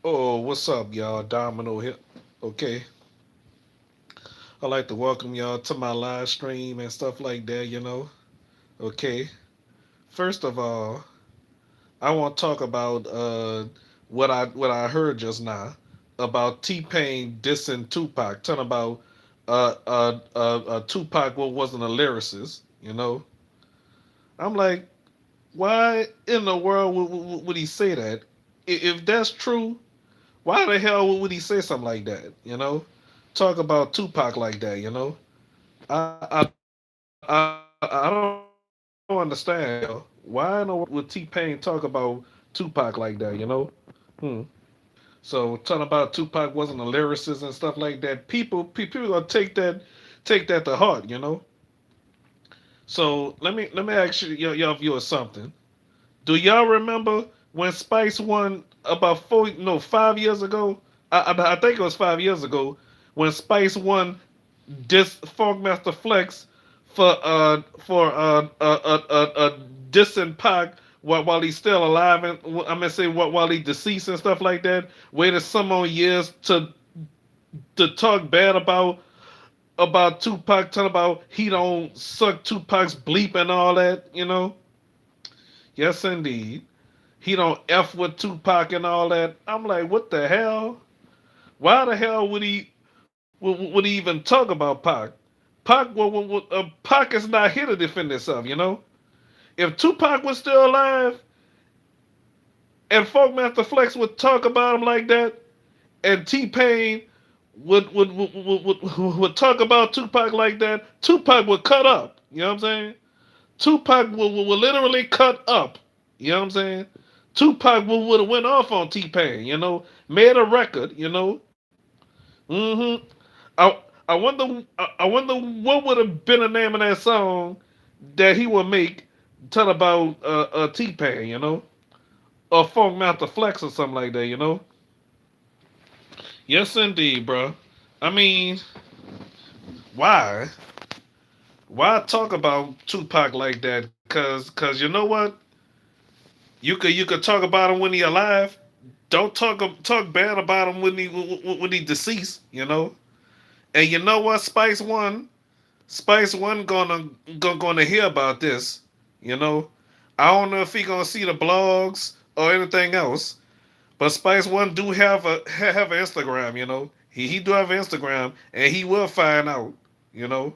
Oh, what's up, y'all? Domino here. Okay, I'd like to welcome y'all to my live stream and stuff like that. Okay, first of all, I want to talk about what I heard just now about T Pain dissing Tupac, talking about Tupac wasn't a lyricist. I'm like, why in the world would he say that? If that's true, why the hell would he say something like that? Talk about Tupac like that? I don't understand, yo. Why in the world would T Pain talk about Tupac like that? Hmm. So talking about Tupac wasn't a lyricist and stuff like that. People gonna take that to heart. So let me ask y'all viewers something. Do y'all remember when Spice won about 5 years ago? I think it was 5 years ago when Spice won this Funkmaster Flex for dissing Pac while he's still alive, and I'm gonna say while he's deceased and stuff like that. Waited some more years to talk bad about Tupac, talking about he don't suck Tupac's bleep and all that. Yes, indeed. He don't f with Tupac and all that. I'm like, what the hell? Why the hell would he even talk about Pac? Pac is not here to defend himself. If Tupac was still alive and Funkmaster Flex would talk about him like that, and T Pain would talk about Tupac like that, Tupac would cut up. You know what I'm saying? Tupac would literally cut up. You know what I'm saying? Tupac would have went off on T Pain. Made a record. Hmm. I I wonder what would have been the name of that song that he would make tell about T Pain. Or Funk Master Flex or something like that. Yes, indeed, bro. I mean, why? Why talk about Tupac like that? Cause you know what? You could talk about him when he alive. Don't talk bad about him when he deceased. And you know what? Spice One gonna hear about this. You know, I don't know if he gonna see the blogs or anything else, but Spice One do have an Instagram. He do have an Instagram, and he will find out. You know,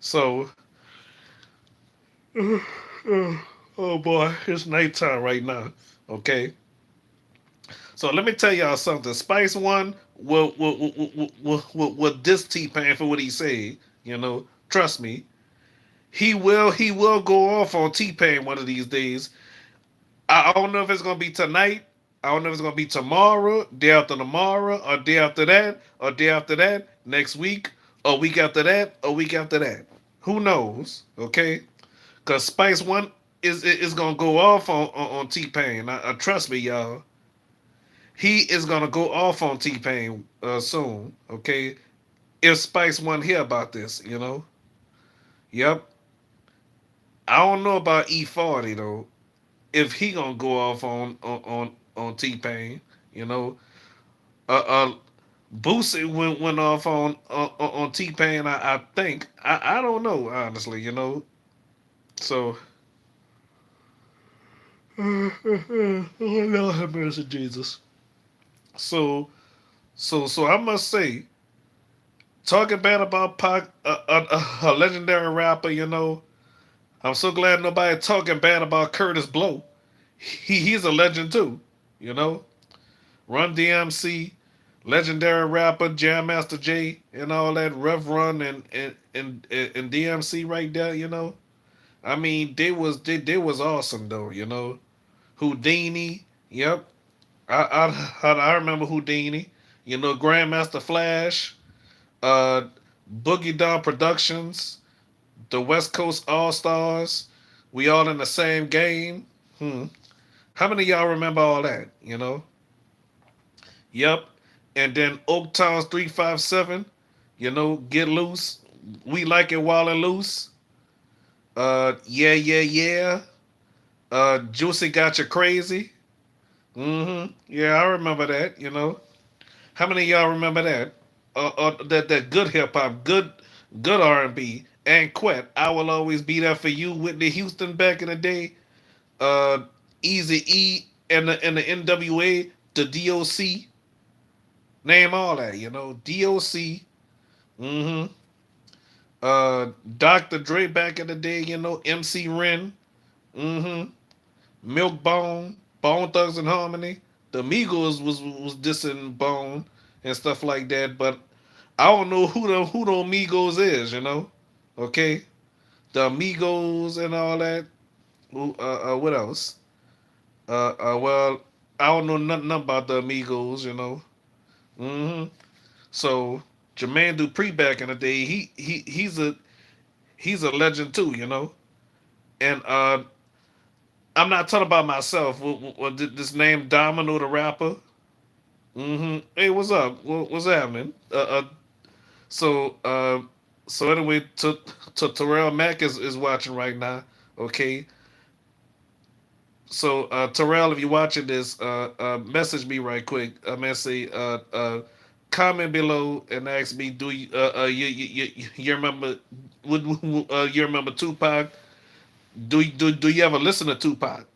so oh boy, it's nighttime right now. Okay, so let me tell y'all something. Spice One will diss T Pain for what he said. Trust me. He will go off on T Pain one of these days. I don't know if it's gonna be tonight. I don't know if it's gonna be tomorrow, day after tomorrow, or day after that, or day after that, next week, or week after that, or week after that. Who knows? Okay, because Spice One is gonna go off on T Pain. Trust me, y'all. He is gonna go off on T Pain soon. Okay, if Spice One hear about this. Yep. I don't know about E40 though. If he gonna go off on T Pain, you know, uh, uh Boosie went off on T Pain. I think I don't know honestly. So oh Lord have mercy, Jesus. So so I must say, talking bad about Pac, a legendary rapper. I'm so glad nobody talking bad about Curtis Blow. He's a legend too. You know, Run DMC, legendary rapper, Jam Master Jay, and all that, Rev Run and DMC right there. I mean, they was awesome though. Houdini, yep. I remember Houdini. Grandmaster Flash, uh, Boogie Down Productions, the West Coast All Stars. We all in the same game. Hmm. How many of y'all remember all that? Yep. And then Oak Towns 357, Get Loose. We Like It Wild and Loose. Yeah, yeah, yeah. Juicy Got You Crazy. Yeah, I remember that. How many of y'all remember that? That good hip hop, good R&B, and Quet. I will always be there for you. Whitney Houston back in the day. Uh, Easy E and the NWA, the DOC. Name all that. DOC. Mm-hmm. Dr. Dre back in the day. MC Ren. Mm-hmm. Milk Bone, Bone Thugs and Harmony. The Migos was dissing Bone and stuff like that, but I don't know who the Migos is. Okay, the Migos and all that. What else? Well, I don't know nothing about the Amigos. Hmm. So Jermaine Dupri back in the day, he's a legend too. And I'm not talking about myself. This name Domino the rapper. Hey, what's up? What's happening? So so anyway, to Terrell Mack is watching right now. Okay, so Terrell, if you're watching this, message me right quick. I'm gonna say comment below and ask me, do you remember you remember Tupac? Do you ever listen to Tupac?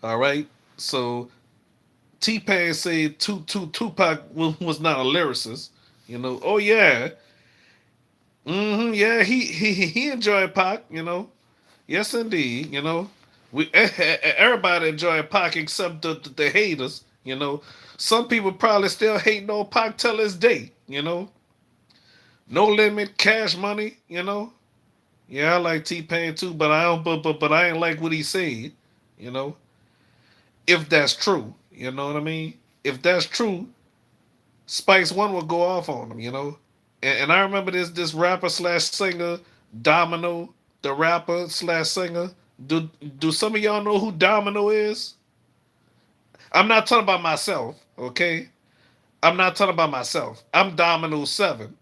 All right. So T Pain said Tupac was not a lyricist. Oh yeah, yeah, he enjoyed Pac. Yes indeed. We everybody enjoyed Pac except the haters. Some people probably still hate no Pac till this day. No Limit, Cash Money. Yeah, I like T Pain too, but I don't. But I ain't like what he said. You know, if that's true, you know what I mean. If that's true, Spice One will go off on him. And I remember this rapper slash singer Domino, the rapper slash singer. Do do some of y'all know who Domino is? I'm not talking about myself, okay? I'm not talking about myself. I'm Domino Seven.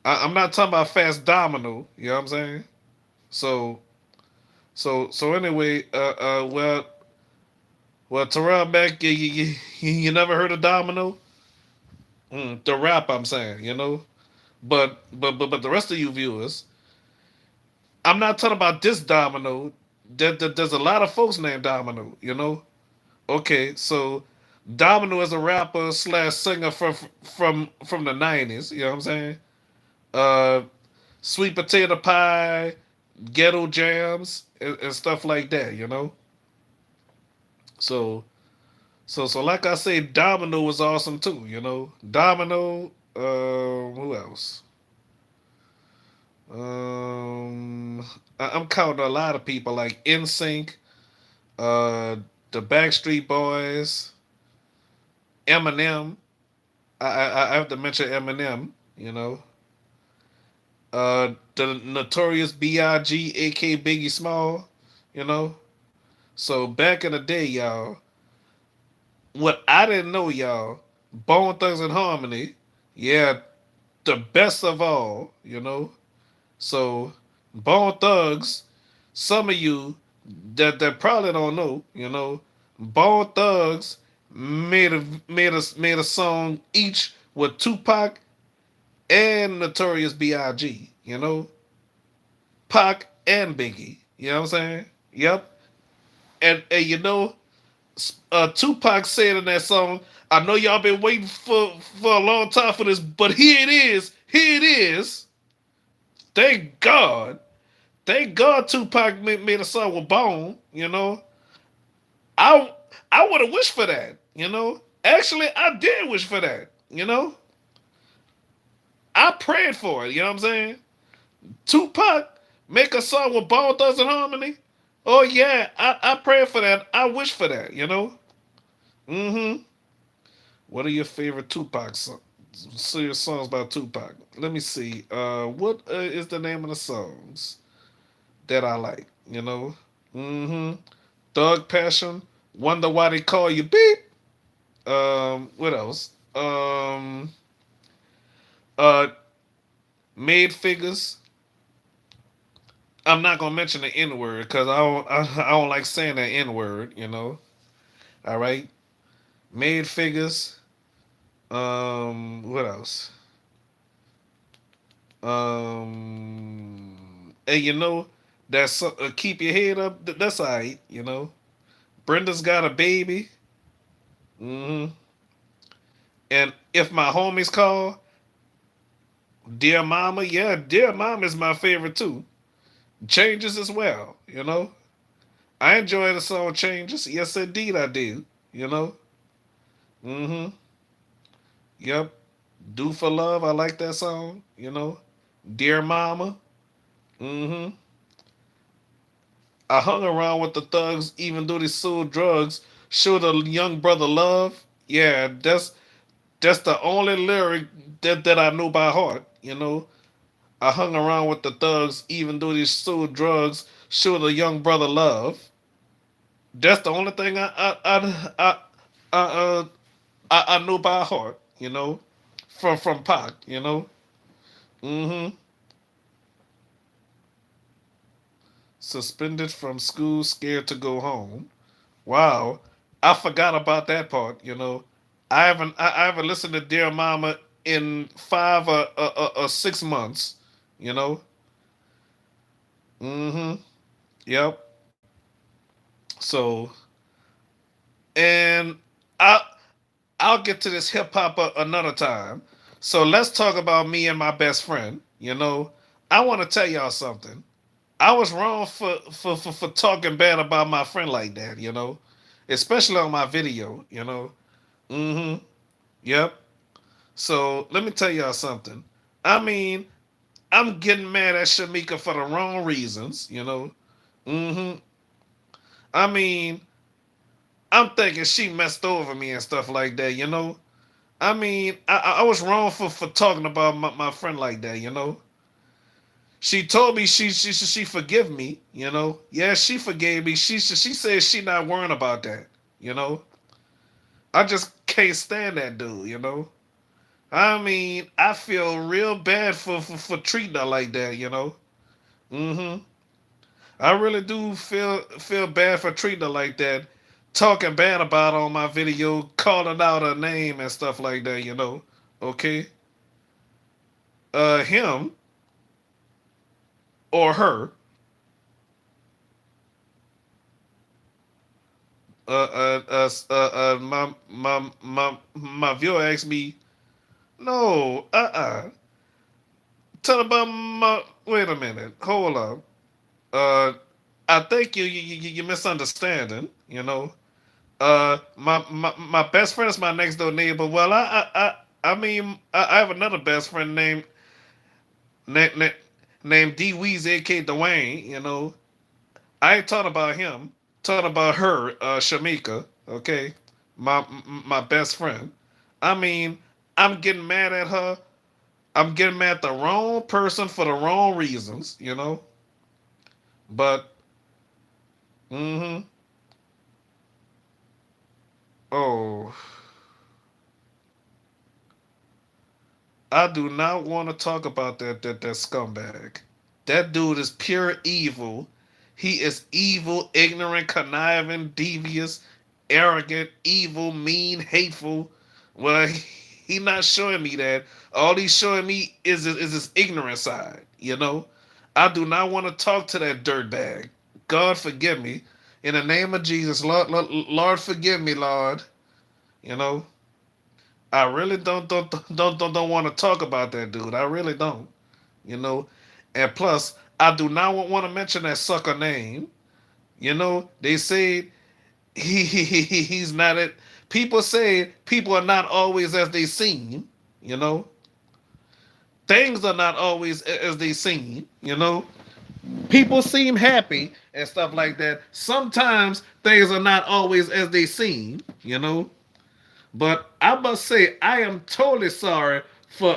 I'm not talking about Fast Domino. You know what I'm saying? So so anyway, well, Terrell Mack, you never heard of Domino? The rap, I'm saying. But the rest of you viewers, I'm not talking about this Domino. There's a lot of folks named Domino. Okay, so Domino is a rapper slash singer from the '90s. You know what I'm saying? Uh, Sweet Potato Pie, Ghetto Jams, and stuff like that. So so like I say, Domino was awesome too. Domino. Who else? I'm counting a lot of people like NSYNC, uh, the Backstreet Boys, Eminem. I have to mention Eminem. The Notorious B.I.G. aka Biggie Small. You know. So back in the day, y'all, what I didn't know, y'all, Bone Thugs and Harmony, yeah, the best of all. So Bone Thugs, some of you that probably don't know, Bone Thugs made a song each with Tupac and Notorious B.I.G. Pac and Biggie. You know what I'm saying? Yep. And Tupac said in that song, "I know y'all been waiting for a long time for this, but here it is. Here it is. Thank God." Thank God Tupac made a song with Bone. I I would have wished for that. Actually, I did wish for that. I prayed for it. You know what I'm saying? Tupac make a song with Bone Thugs and Harmony. Oh yeah, I prayed for that. I wish for that. Mm-hmm. What are your favorite Tupac songs? Serious songs about Tupac. Let me see. What is the name of the songs that I like? Mm-hmm. Thug Passion. Wonder why they call you beep. What else? Uh, Made Figures. I'm not gonna mention the N word because I don't like saying that N word. All right. Made figures. What else? And that's keep your head up. That's alright. Brenda's got a baby. hmm And if my homies call, dear mama, yeah, dear mama is my favorite too. Changes as well. I enjoy the song Changes. Yes, indeed, I do. You know. Mm-hmm. Yep. Do for love. I like that song. Dear mama. Mm-hmm. I hung around with the thugs even though they sold drugs. Showed a young brother love. Yeah, that's the only lyric that I know by heart. I hung around with the thugs even though they sold drugs. Showed a young brother love. That's the only thing I I know by heart. From Pac. Mm-hmm. Suspended from school, scared to go home. Wow, I forgot about that part. I haven't listened to Dear Mama in 5 or 6 months. You know. Mm-hmm. Yep. So, and I I'll get to this hip hop another time. So let's talk about me and my best friend. I want to tell y'all something. I was wrong for talking bad about my friend like that. Especially on my video. Mm-hmm. Yep. So let me tell y'all something. I mean, I'm getting mad at Shamika for the wrong reasons. Mm-hmm. I mean, I'm thinking she messed over me and stuff like that. I mean, I was wrong for talking about my friend like that. She told me she forgive me. Yeah, she forgave me. She said she not worrying about that. You know, I just can't stand that dude. I mean, I feel real bad for treating her like that. Mm-hmm. I really do feel bad for treating her like that, talking bad about her on my video, calling out her name and stuff like that. Okay. Him or her. My viewer asked me, no, tell about my. Wait a minute, hold up. Uh, I think you misunderstanding. My best friend is my next door neighbor. Well, I mean, I have another best friend named named D Weezy, aka Dwayne. I ain't talking about him. Talking about her, Shamika. Okay, my best friend. I mean, I'm getting mad at her. I'm getting mad at the wrong person for the wrong reasons. But mm-hmm. Oh, I do not want to talk about that scumbag. That dude is pure evil. He is evil, ignorant, conniving, devious, arrogant, evil, mean, hateful. Well, he not showing me that. All he's showing me is his ignorant side. I do not want to talk to that dirtbag. God forgive me. In the name of Jesus, Lord forgive me, Lord. You know, I really don't want to talk about that dude. I really don't. You know, and plus, I do not want to mention that sucker name. They say he's not it. People say people are not always as they seem. You know, things are not always as they seem. People seem happy and stuff like that. Sometimes things are not always as they seem. But I must say, I am totally sorry for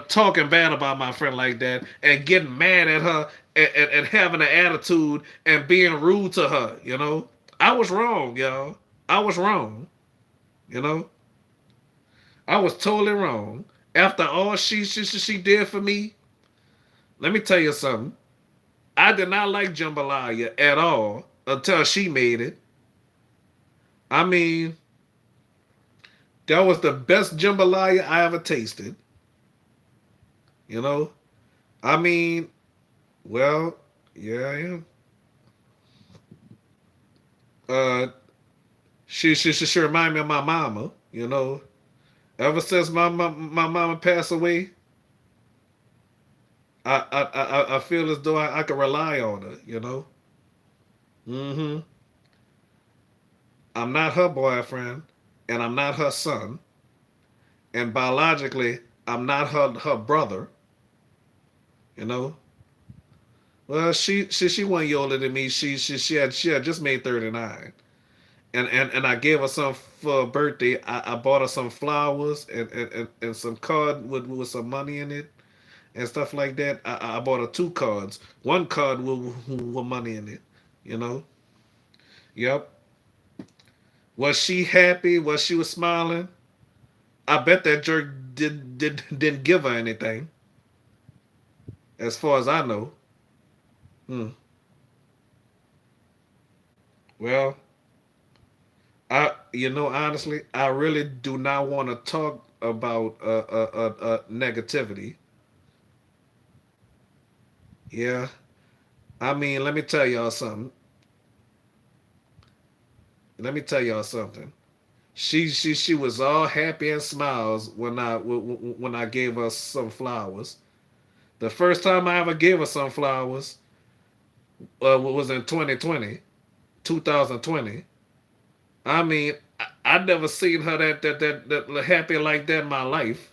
talking bad about my friend like that and getting mad at her and having an attitude and being rude to her. I was wrong, y'all. I was wrong. You know, I was totally wrong. After all she did for me, let me tell you something. I did not like jambalaya at all until she made it. I mean, that was the best jambalaya I ever tasted. You know, I mean, well, yeah, I am. Uh, she remind me of my mama. You know, ever since my mama passed away, I feel as though I can rely on her. You know, hmm I'm not her boyfriend, and I'm not her son, and biologically, I'm not her brother. You know, well, she 1 year older than me. She had just made 39, and I gave her some for her birthday. I bought her some flowers and some card with some money in it and stuff like that. I bought her two cards. One card with money in it. You know. Yep. Was she happy? Was she was smiling? I bet that jerk didn't give her anything, as far as I know. Hmm. Well, honestly, I really do not want to talk about negativity. Yeah, I mean, let me tell y'all something. Let me tell y'all something. She was all happy and smiles when I gave her some flowers. The first time I ever gave her some flowers was in 2020, 2020. I mean, I never seen her that happy like that in my life.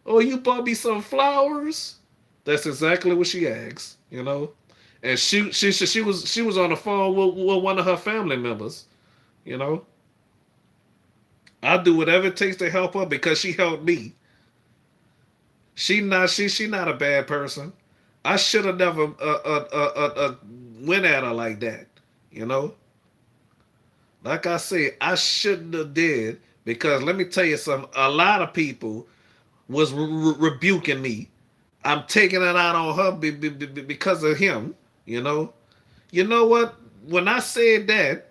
Oh, you bought me some flowers? That's exactly what she asked, you know. And she was on the phone with one of her family members, you know. I do whatever it takes to help her because she helped me. She not a bad person. I should have never went at her like that, you know. Like I said, I shouldn't have did because let me tell you something. A lot of people was rebuking me. I'm taking it out on her because of him. You know. You know what? When I said that,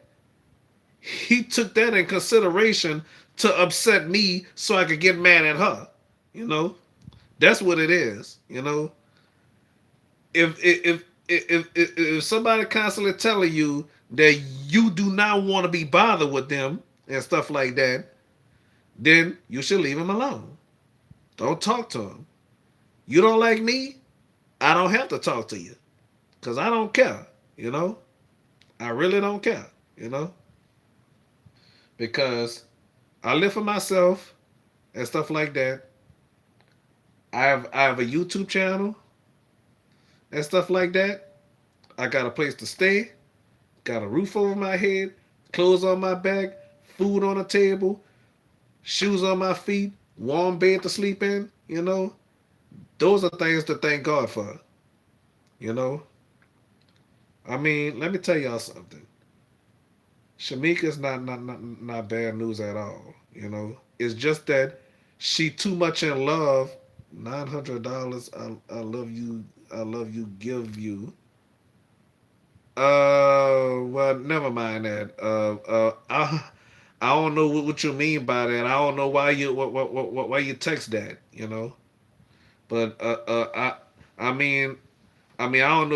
he took that in consideration to upset me so I could get mad at her. You know. That's what it is. You know. If somebody constantly telling you that you do not want to be bothered with them and stuff like that, then you should leave him alone. Don't talk to him. You don't like me? I don't have to talk to you because I don't care. You know, I really don't care. You know, because I live for myself and stuff like that. I have a YouTube channel and stuff like that. I got a place to stay, got a roof over my head, clothes on my back, food on the table, shoes on my feet, warm bed to sleep in. You know, those are things to thank God for. You know, I mean, let me tell y'all something. Shamika's not bad news at all. You know, it's just that she too much in love. $900. I love you. I love you. Give you. Well, never mind that. I don't know what you mean by that. I don't know why why you text that. You know, but I mean, I don't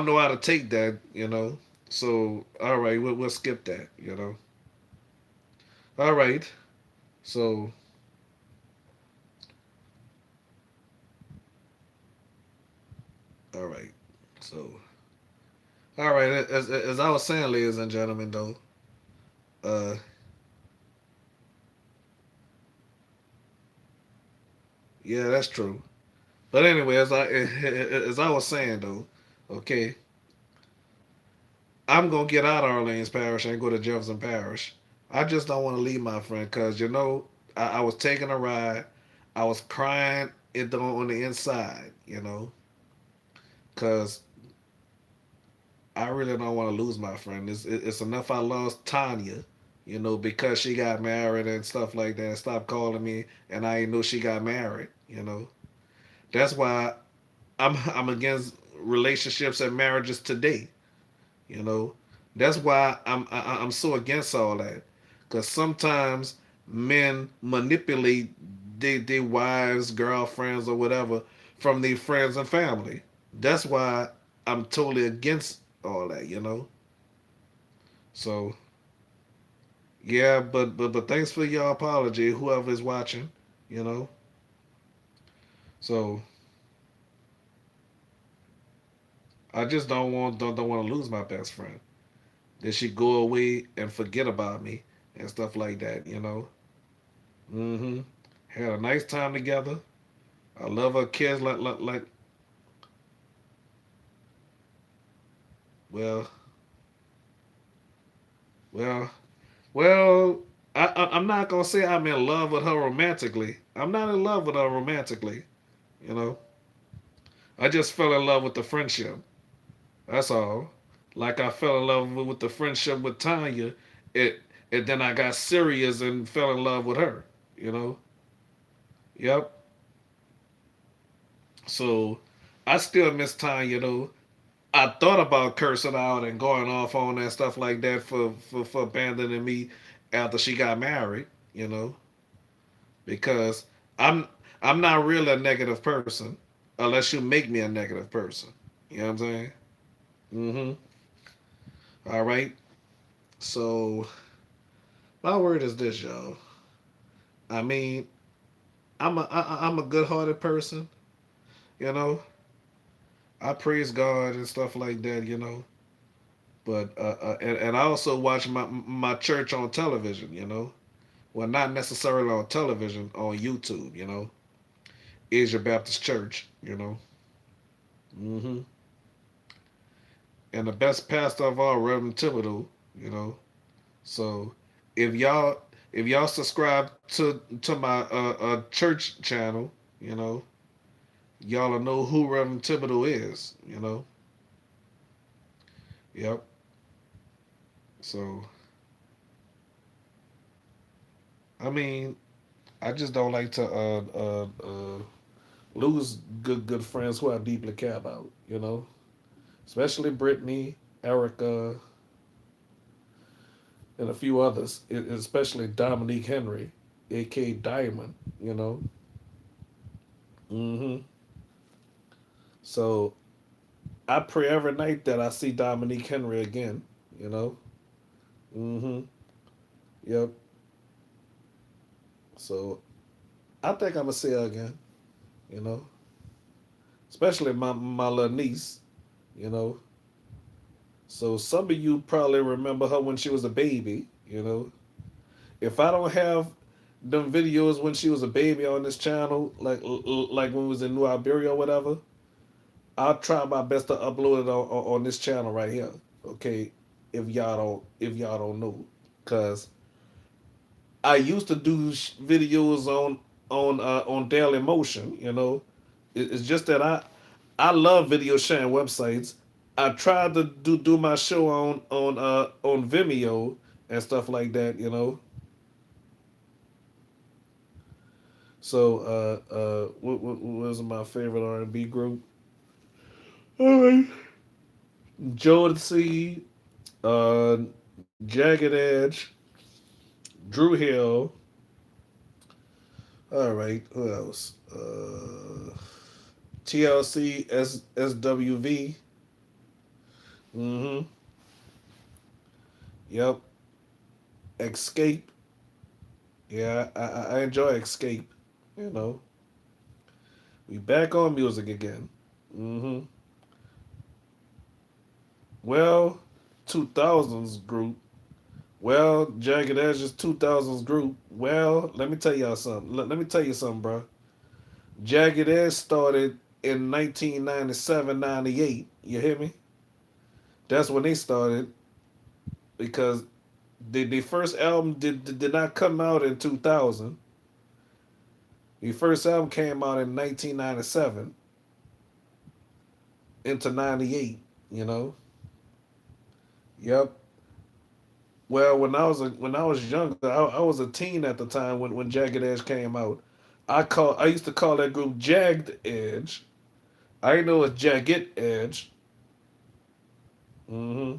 know how to take that. You know, so all right, we'll skip that. You know, all right. So, all right. So, all right. As I was saying, ladies and gentlemen, though, uh, yeah, that's true. But anyway, as I was saying though, okay, I'm gonna get out of Orleans Parish and go to Jefferson Parish. I just don't want to leave my friend because I was taking a ride. I was crying on the inside, because I really don't want to lose my friend. It's enough I lost Tanya, because she got married and stuff like that. Stopped calling me, and I didn't know she got married. That's why. I'm against relationships and marriages today. You know, that's why I'm so against all that. Because sometimes men manipulate their wives, girlfriends, or whatever from their friends and family. That's why I'm totally against all that. So yeah, but thanks for your apology, whoever is watching. You know. So I just don't want to lose my best friend. That she go away and forget about me and stuff like that. Hmm. Had a nice time together. I love her kids like well, well, well. I'm not gonna say I'm in love with her romantically. I'm not in love with her romantically. You know, I just fell in love with the friendship. That's all. Like I fell in love with the friendship with Tanya, it and then I got serious and fell in love with her. You know. Yep. So I still miss Tanya though. I thought about cursing out and going off on that stuff like that for abandoning me after she got married, you know, because I'm I'm not really a negative person unless you make me a negative person. You know what I'm saying? Mm-hmm. All right. So my word is this, y'all. I mean, I'm a good-hearted person. You know, I praise God and stuff like that. But and I also watch my church on television. Well, not necessarily on television, on YouTube. Is your Baptist Church. Hmm. And the best pastor of all, Reverend Thibodeau. So if y'all if y'all subscribe to my church channel, you know, y'all will know who Reverend Thibodeau is. Yep. So I mean, I just don't like to lose good friends who I deeply care about. Especially Brittany, Erica, and a few others, especially Dominique Henry, aka Diamond. You know. Hmm. So I pray every night that I see Dominique Henry again. You know. Hmm. Yep. So I think I'm gonna see her again. You know. Especially my little niece. You know. So some of you probably remember her when she was a baby. If I don't have them videos when she was a baby on this channel, like when we was in New Iberia or whatever, I'll try my best to upload it on this channel right here. Okay, if y'all don't know, cause I used to do videos on Daily Motion. It's just that I love video sharing websites. I tried to do my show on Vimeo and stuff like that. So, what was my favorite R&B group? All right, Jodeci, uh, Jagged Edge, Drew Hill. All right, who else? TLC, SWV. Mm-hmm. Yep. Escape. Yeah, I enjoy Escape. You know, we back on music again. Mm-hmm. Well, 2000s group. Well, Jagged Edge's 2000s group. Well, let me tell y'all something. Let me tell you something, bro. Jagged Edge started in 1997, 98. You hear me? That's when they started because the first album did not come out in 2000. The first album came out in 1997 into 98. You know? Yep. Well, when I was younger, I was a teen at the time when Jagged Edge came out. I used to call that group Jagged Edge, I know it's jagged edge. Mm-hmm.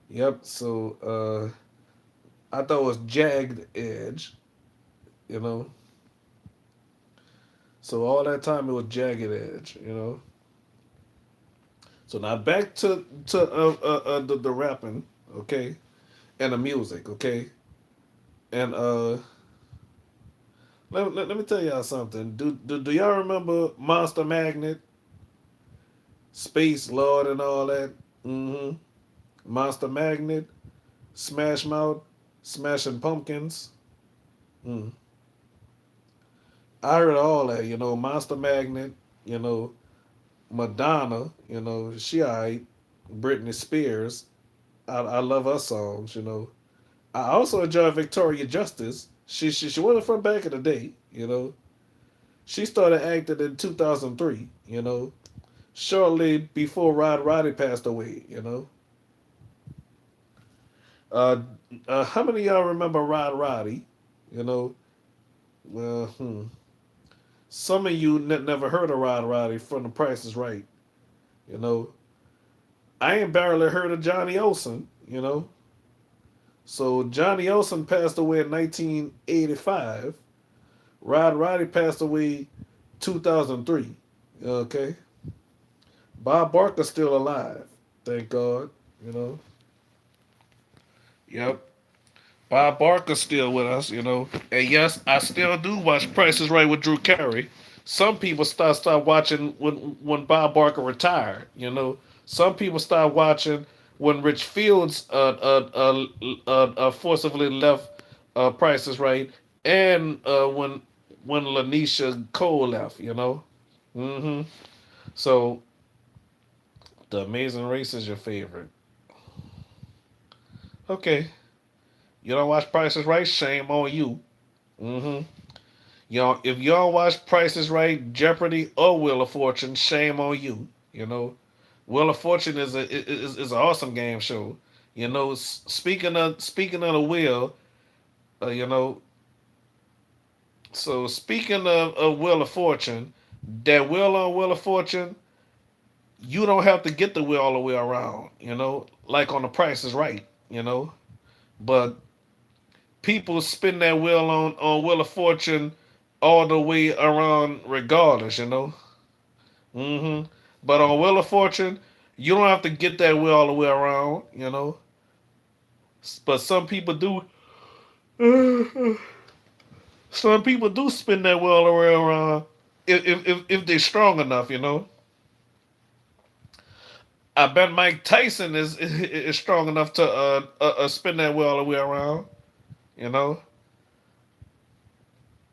Yep. So I thought it was jagged edge. You know. So all that time it was jagged edge. You know. So now back to the rapping, okay, and the music, okay, and let me tell y'all something. Do y'all remember Monster Magnet, Space Lord, and all that? Mm-hmm. Monster Magnet, Smash Mouth, Smashing Pumpkins. Mm. I heard all that. You know, Monster Magnet. You know, Madonna. You know, she alright. Britney Spears. I love her songs. You know. I also enjoy Victoria Justice. She wasn't from back in the day, you know. She started acting in 2003, you know, shortly before Rod Roddy passed away, you know. Uh, how many of y'all remember Rod Roddy? You know, well, some of you never heard of Rod Roddy from The Price is Right, you know. I ain't barely heard of Johnny Olsen, you know. So Johnny Olsen passed away in 1985. Rod Roddy passed away 2003. Okay. Bob Barker's still alive. Thank God. You know. Yep. Bob Barker's still with us, you know. And yes, I still do watch Price is Right with Drew Carey. Some people start watching when Bob Barker retired, you know. Some people start watching when Rich Fields forcibly left Price is Right, and when Lanisha Cole left, you know. Hmm. So the Amazing Race is your favorite. Okay. You don't watch Prices Right? Shame on you. Mm-hmm. If you don't watch Prices Right, Jeopardy, or Wheel of Fortune, shame on you. You know, Wheel of Fortune is an awesome game show. You know, speaking of the wheel, you know, so speaking of Wheel of Fortune, that wheel on Wheel of Fortune, you don't have to get the wheel all the way around. You know, like on the Price is Right. You know, but people spin that wheel on Wheel of Fortune all the way around regardless, you know. Hmm. But on Wheel of Fortune, you don't have to get that wheel all the way around, you know. But some people do. Some people do spin that wheel all the way around if they're strong enough, you know. I bet Mike Tyson is strong enough to spin that wheel all the way around, you know.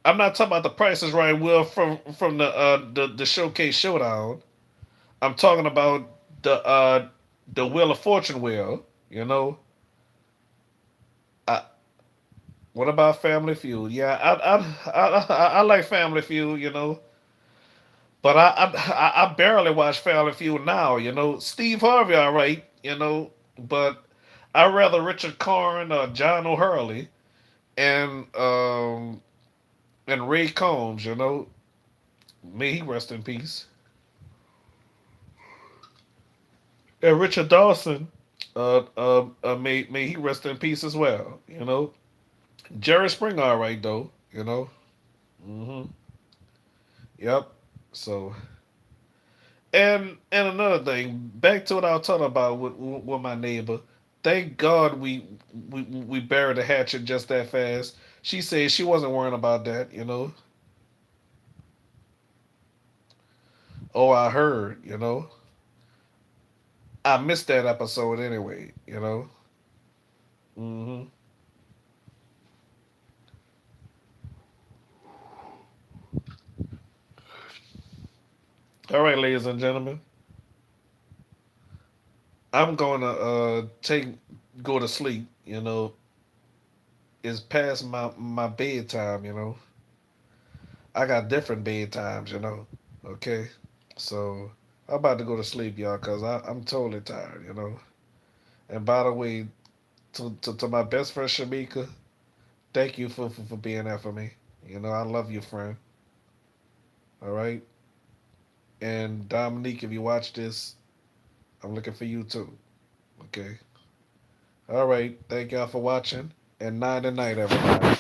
I'm not talking about the Price is Right wheel from the Showcase Showdown. I'm talking about the Wheel of Fortune wheel. You know, I, what about Family Feud? Yeah, I like Family Feud. You know, but I barely watch Family Feud now. You know, Steve Harvey, all right. You know, but I rather Richard Karn or John O'Hurley and Ray Combs. You know, may he rest in peace. And Richard Dawson, may he rest in peace as well. You know, Jerry Springer, all right though. You know. Hmm. Yep. So, and another thing, back to what I was talking about with my neighbor. Thank God we buried the hatchet just that fast. She said she wasn't worrying about that. You know. Oh, I heard. You know. I missed that episode anyway. You know. Hmm. All right, ladies and gentlemen, I'm going to take go to sleep. You know, it's past my bedtime. You know, I got different bedtimes. You know, okay, so I'm about to go to sleep, y'all, cause I'm totally tired. You know, and by the way, to my best friend Shamika, thank you for being there for me. You know, I love you, friend. All right. And Dominique, if you watch this, I'm looking for you too. Okay. All right. Thank y'all for watching. And night and night, everybody.